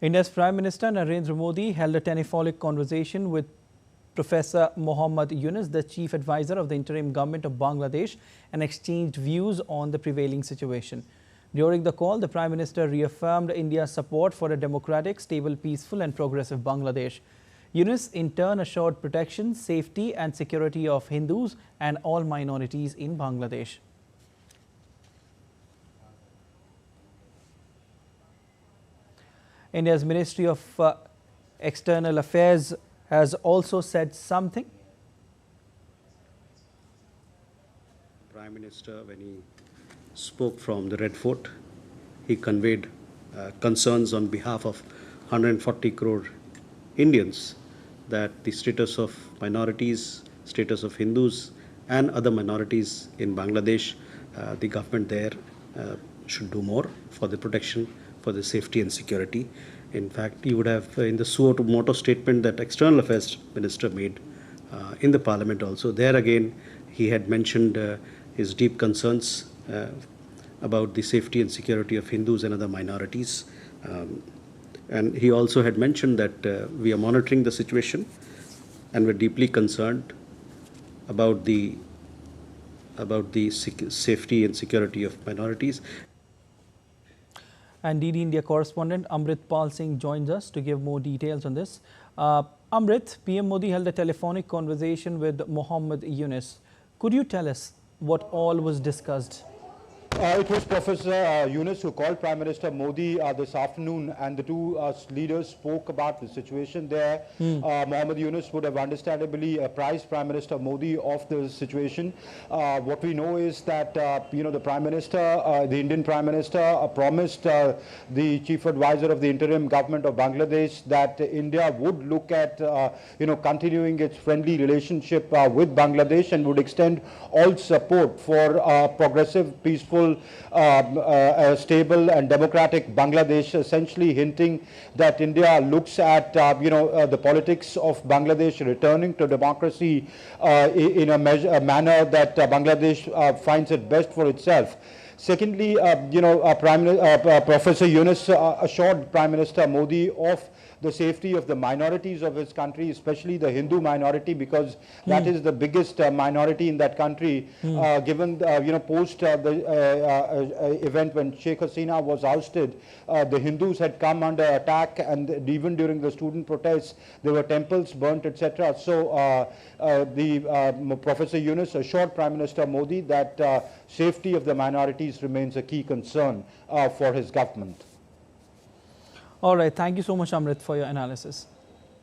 India's Prime Minister Narendra Modi held a telephonic conversation with Professor Mohammad Yunus, the chief advisor of the interim government of Bangladesh, and exchanged views on the prevailing situation. During the call, the Prime Minister reaffirmed India's support for a democratic, stable, peaceful and progressive Bangladesh. Yunus in turn assured protection, safety and security of Hindus and all minorities in Bangladesh. India's Ministry of External Affairs has also said something. Prime Minister, when he spoke from the Red Fort, he conveyed concerns on behalf of 140 crore Indians that the status of minorities, status of Hindus and other minorities in Bangladesh, the government there should do more for the protection, for the safety and security. In fact, you would have in the suo motu statement that External Affairs Minister made in the Parliament also, there again he had mentioned his deep concerns about the safety and security of Hindus and other minorities. And he also had mentioned that we are monitoring the situation and we're deeply concerned about the safety and security of minorities. And DD India correspondent Amrit Pal Singh joins us to give more details on this. Amrit, PM Modi held a telephonic conversation with Mohammad Yunus. Could you tell us what all was discussed? It was Professor Yunus who called Prime Minister Modi this afternoon, and the two leaders spoke about the situation there. Mohammad Yunus would have understandably apprised Prime Minister Modi of the situation. What we know is that the Prime Minister, the Indian Prime Minister, promised the Chief Advisor of the interim government of Bangladesh that India would look at continuing its friendly relationship with Bangladesh and would extend all support for progressive, peaceful, stable and democratic Bangladesh, essentially hinting that India looks at the politics of Bangladesh returning to democracy in a manner that Bangladesh finds it best for itself. Secondly, Professor Yunus assured Prime Minister Modi of the safety of the minorities of his country, especially the Hindu minority, because that is the biggest minority in that country. Given post the event when Sheikh Hasina was ousted, the Hindus had come under attack, and even during the student protests, there were temples burnt, etc. So Professor Yunus assured Prime Minister Modi that safety of the minorities remains a key concern for his government. All right. Thank you so much, Amrit, for your analysis.